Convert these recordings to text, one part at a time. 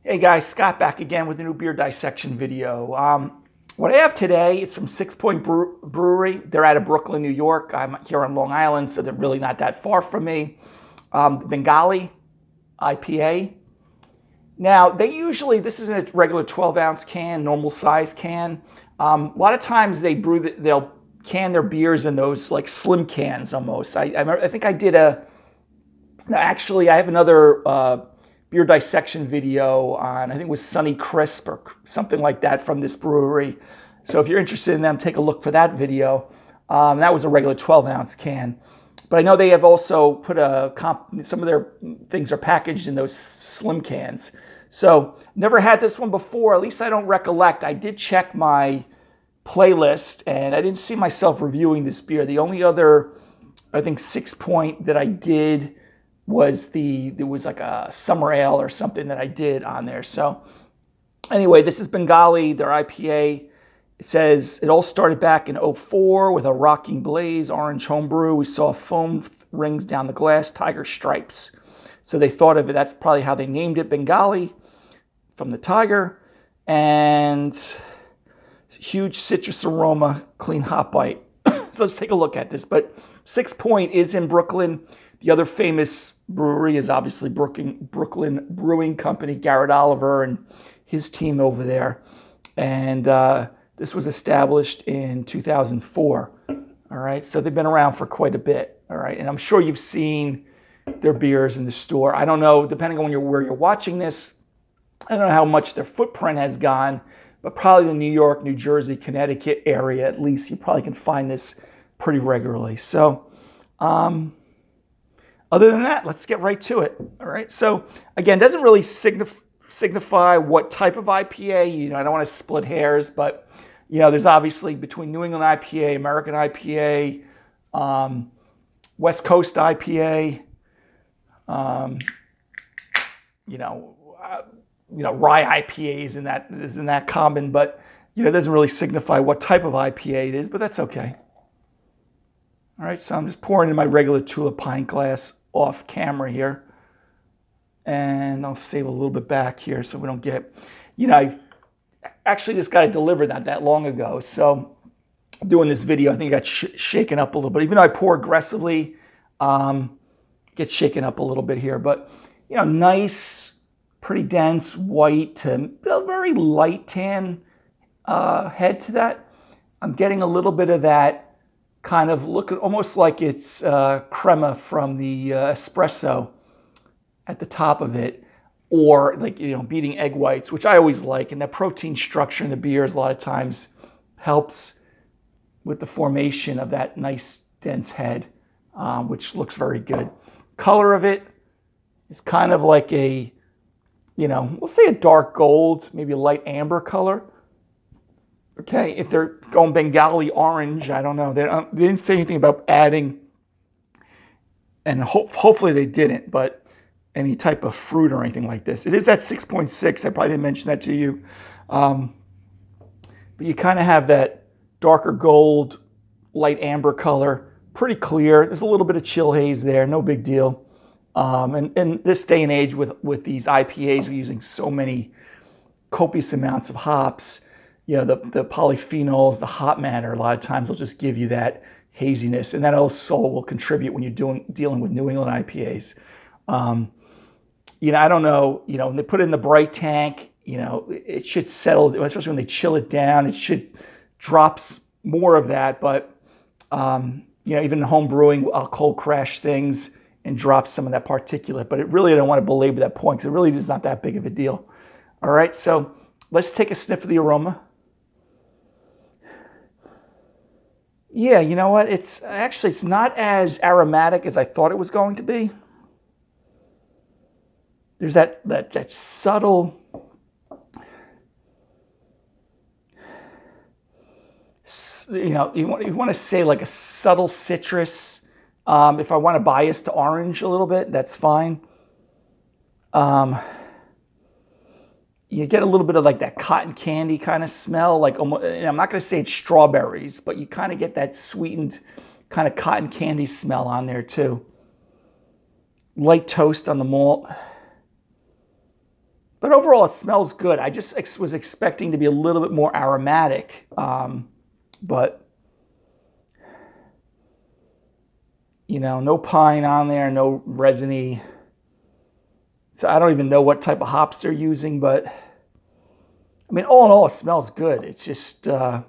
Hey guys, Scott back again with a new beer dissection video. What I have today is from 6 Point Brewery. They're out of Brooklyn, New York. I'm here on Long Island, so they're really not that far from me. Bengali IPA. Now, this is in a regular 12-ounce can, normal size can. A lot of times they'll can their beers in those like slim cans almost. I think I did actually I have another beer dissection video on, I think it was Sunny Crisp or something like that from this brewery. So if you're interested in them, take a look for that video. That was a regular 12-ounce can. But I know they have also put some of their things are packaged in those slim cans. So never had this one before, at least I don't recollect. I did check my playlist and I didn't see myself reviewing this beer. The only other, I think, 6 Point that I did was there was like a summer ale or something that I did on there. So anyway, this is Bengali, their IPA. It says it all started back in '04 with a rocking blaze, orange homebrew. We saw foam rings down the glass, tiger stripes. So they thought of it, that's probably how they named it, Bengali, from the tiger. And huge citrus aroma, clean hop bite. So let's take a look at this. But 6 Point is in Brooklyn. The other famous brewery is obviously Brooklyn Brewing Company, Garrett Oliver and his team over there. And this was established in 2004. All right, so they've been around for quite a bit. All right, and I'm sure you've seen their beers in the store. I don't know, depending on where you're watching this, I don't know how much their footprint has gone, but probably the New York, New Jersey, Connecticut area, at least, you probably can find this pretty regularly. So, other than that, let's get right to it. All right. So again, doesn't really signify what type of IPA. I don't want to split hairs, but there's obviously between New England IPA, American IPA, West Coast IPA, rye IPA isn't that common, but it doesn't really signify what type of IPA it is, but that's okay. All right, so I'm just pouring in my regular Tulip pint glass off camera here. And I'll save a little bit back here so we don't get, I actually just got it delivered not that long ago. So doing this video, I think it got shaken up a little bit. Even though I pour aggressively, it gets shaken up a little bit here. But, nice, pretty dense, white to very light tan head to that. I'm getting a little bit of that kind of look, almost like it's crema from the espresso at the top of it, or like, beating egg whites, which I always like. And that protein structure in the beers a lot of times helps with the formation of that nice dense head, which looks very good. Color of it is kind of like a, we'll say a dark gold, maybe a light amber color. Okay, if they're going Bengali orange, I don't know. They didn't say anything about adding, and hopefully they didn't, but any type of fruit or anything like this. It is at 6.6. I probably didn't mention that to you. But you kind of have that darker gold, light amber color, pretty clear. There's a little bit of chill haze there, no big deal. And in this day and age with these IPAs, we're using so many copious amounts of hops. The polyphenols, the hop matter, a lot of times will just give you that haziness, and that also will contribute when you're dealing with New England IPAs. I don't know, when they put it in the bright tank, it should settle, especially when they chill it down, it should drop more of that. But, even home brewing, I'll cold crash things and drop some of that particulate. But I don't want to belabor that point because it really is not that big of a deal. All right, so let's take a sniff of the aroma. Yeah, you know what? It's not as aromatic as I thought it was going to be. There's that subtle, you want to say like a subtle citrus. If I want to bias to orange a little bit, that's fine. You get a little bit of like that cotton candy kind of smell, like almost, I'm not going to say it's strawberries, but you kind of get that sweetened kind of cotton candy smell on there too. Light toast on the malt. But overall, it smells good. I just was expecting to be a little bit more aromatic, but you know, no pine on there, no resiny. So I don't even know what type of hops they're using, but I mean, all in all, it smells good. It's just I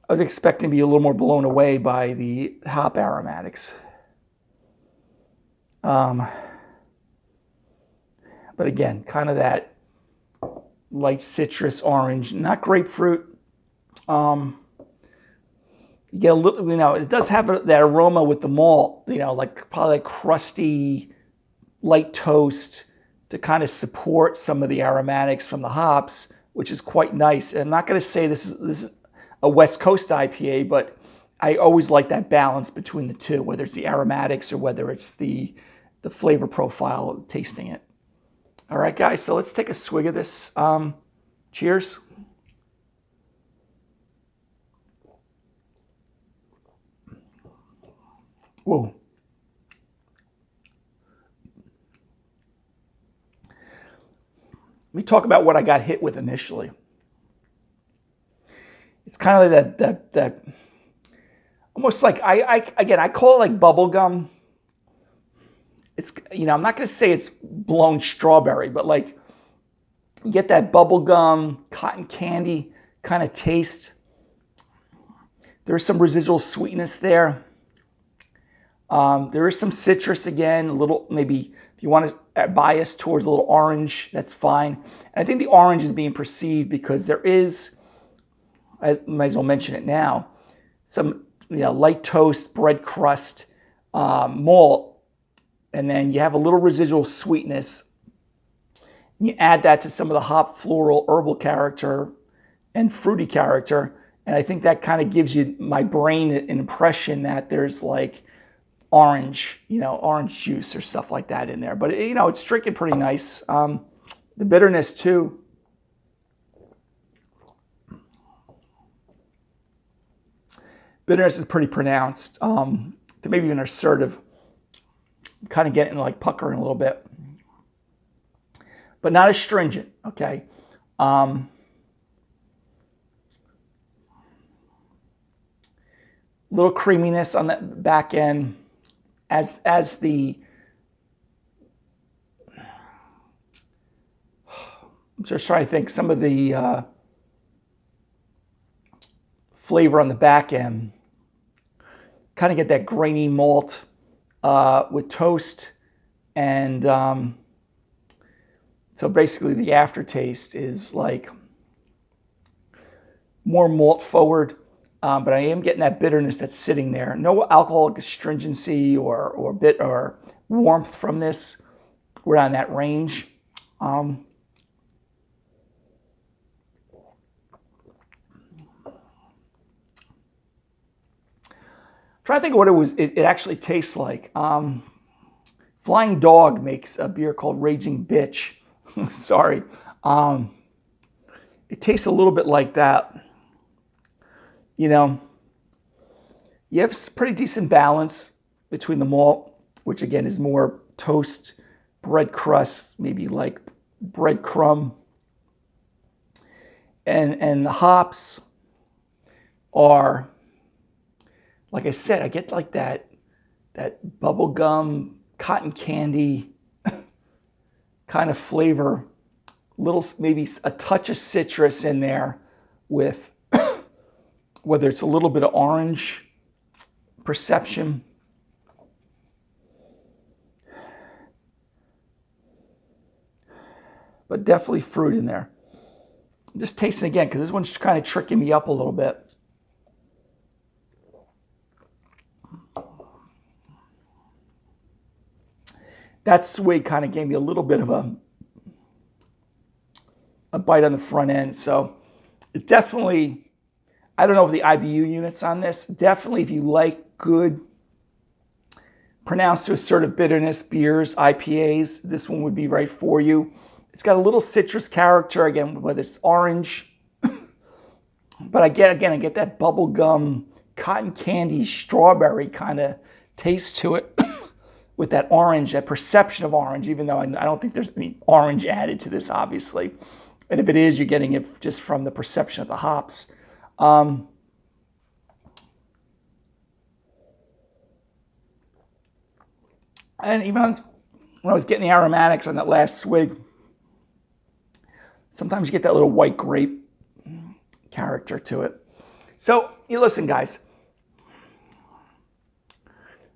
was expecting to be a little more blown away by the hop aromatics. But again, kind of that light citrus orange, not grapefruit. You get a little, you know, it does have that aroma with the malt, you know, like probably like crusty, light toast to kind of support some of the aromatics from the hops, which is quite nice. And I'm not going to say this is a West Coast IPA, but I always like that balance between the two, whether it's the aromatics or whether it's the flavor profile of tasting it. All right, guys, so let's take a swig of this. Cheers. Whoa. Let me talk about what I got hit with initially. It's kind of like that almost like I call it like bubble gum. It's, you know, I'm not going to say it's blown strawberry, but like you get that bubble gum, cotton candy kind of taste. There's some residual sweetness there. There is some citrus again, a little, maybe if you want to bias towards a little orange, that's fine. And I think the orange is being perceived because there is, I might as well mention it now, some, you know, light toast, bread crust, malt, and then you have a little residual sweetness. You add that to some of the hop, floral, herbal character and fruity character, and I think that kind of gives you, my brain, an impression that there's like orange, you know, orange juice or stuff like that in there. But, you know, it's drinking pretty nice. The bitterness too. Bitterness is pretty pronounced. Maybe even assertive. Kind of getting like puckering a little bit. But not as stringent, okay? Little creaminess on that back end. As the, I'm just trying to think, some of the flavor on the back end, kind of get that grainy malt with toast, and so basically the aftertaste is like more malt forward. But I am getting that bitterness that's sitting there. No alcoholic astringency or warmth from this. We're on that range. Trying to think of what it actually tastes like. Flying Dog makes a beer called Raging Bitch. Sorry. It tastes a little bit like that. You know, you have pretty decent balance between the malt, which again is more toast, bread crust, maybe like breadcrumb, and the hops are, like I said, I get like that bubble gum, cotton candy kind of flavor, little, maybe a touch of citrus in there with whether it's a little bit of orange perception. But definitely fruit in there. I'm just tasting again, because this one's kind of tricking me up a little bit. That swig kind of gave me a little bit of a bite on the front end. So it definitely, I don't know if the IBU units on this. Definitely, if you like good, pronounced to assertive bitterness beers, IPAs, this one would be right for you. It's got a little citrus character, again, whether it's orange. But I get that bubble gum, cotton candy, strawberry kind of taste to it. with that orange, that perception of orange, even though I don't think there's any orange added to this, obviously. And if it is, you're getting it just from the perception of the hops. And even when I was getting the aromatics on that last swig, sometimes you get that little white grape character to it. So, you listen, guys.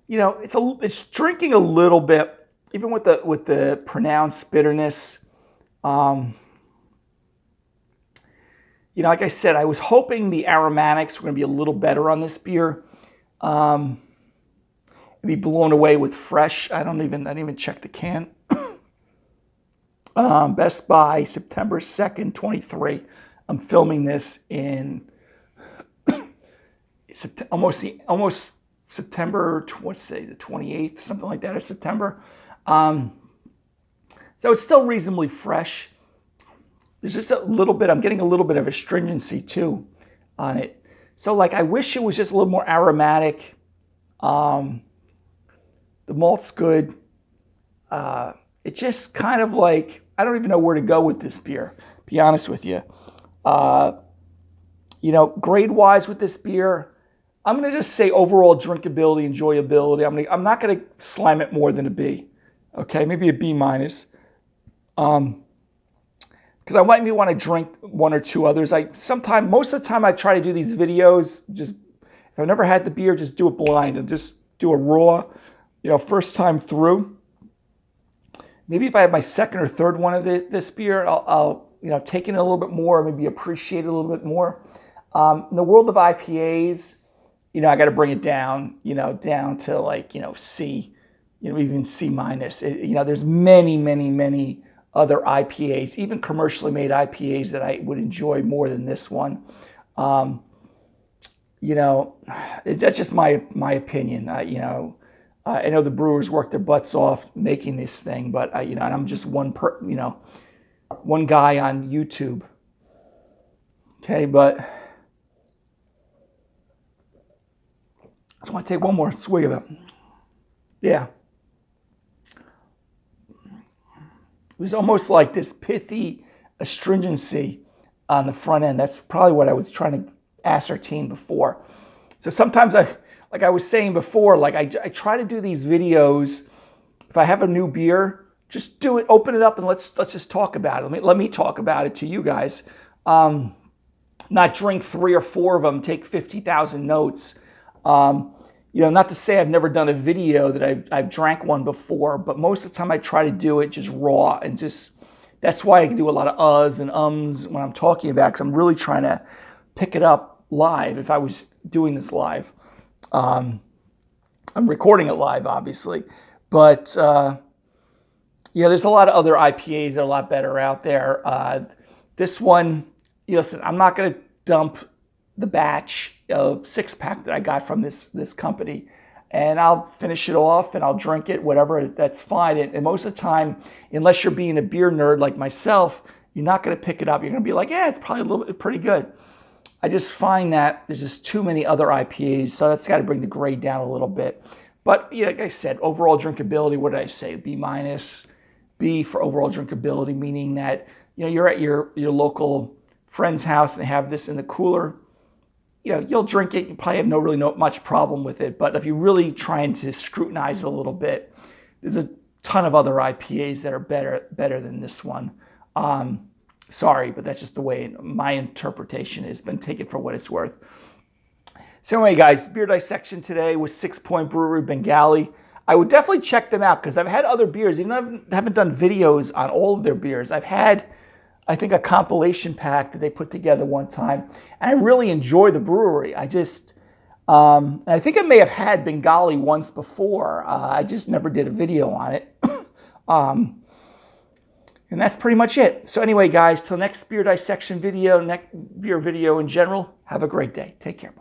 You know, it's drinking a little bit, even with the pronounced bitterness. You know, like I said, I was hoping the aromatics were going to be a little better on this beer. Be blown away with fresh. I didn't even check the can. Best by September 2nd, 23. I'm filming this in almost September, what's today, the 28th, something like that, of September. So it's still reasonably fresh. There's just a little bit, I'm getting a little bit of astringency too on it. So like, I wish it was just a little more aromatic. The malt's good. It just kind of like, I don't even know where to go with this beer, to be honest with you. You know, grade-wise with this beer, I'm going to just say overall drinkability, enjoyability. I'm not going to slam it more than a B. Okay, maybe a B minus. Because I might want to drink one or two others. Most of the time I try to do these videos, just if I've never had the beer, just do it blind and just do a raw, you know, first time through. Maybe if I have my second or third one of this beer, I'll you know, take it a little bit more, maybe appreciate it a little bit more. In the world of IPAs, you know, I got to bring it down, you know, down to like, you know, C, you know, even C minus. You know, there's many, many, many other IPAs, even commercially made IPAs that I would enjoy more than this one. You know, that's just my opinion. You know, I know the brewers work their butts off making this thing, but you know, and I'm just one guy on YouTube. Okay, but I just want to take one more swig of it. Yeah. It was almost like this pithy astringency on the front end. That's probably what I was trying to ascertain before. So sometimes like I was saying before, like I try to do these videos. If I have a new beer, just do it, open it up, and let's just talk about it. Let me talk about it to you guys. Not drink 3 or 4 of them, take 50,000 notes. You know, not to say I've never done a video that I've drank one before, but most of the time I try to do it just raw, and just, that's why I do a lot of uhs and ums when I'm talking about it, because I'm really trying to pick it up live if I was doing this live. I'm recording it live, obviously, but yeah, there's a lot of other IPAs that are a lot better out there. This one, listen, I'm not going to dump the batch of 6-pack that I got from this company, and I'll finish it off and I'll drink it, whatever, that's fine. And most of the time, unless you're being a beer nerd like myself, you're not going to pick it up. You're going to be like, yeah, it's probably a little bit pretty good. I just find that there's just too many other IPAs, so that's got to bring the grade down a little bit. But yeah, like I said, overall drinkability, what did I say? B minus, B for overall drinkability, meaning that, you know, you're at your local friend's house and they have this in the cooler. You know, you'll drink it. You probably have really no much problem with it. But if you're really trying to scrutinize a little bit, there's a ton of other IPAs that are better than this one. Sorry, but that's just the way my interpretation is. But take it for what it's worth. So anyway, guys, beer dissection today was 6 Point Brewery Bengali. I would definitely check them out because I've had other beers. Even though I haven't done videos on all of their beers, I've had, I think, a compilation pack that they put together one time. And I really enjoy the brewery. I just, and I think I may have had Bengali once before. I just never did a video on it. And that's pretty much it. So anyway, guys, till next beer dissection video, next beer video in general, have a great day. Take care.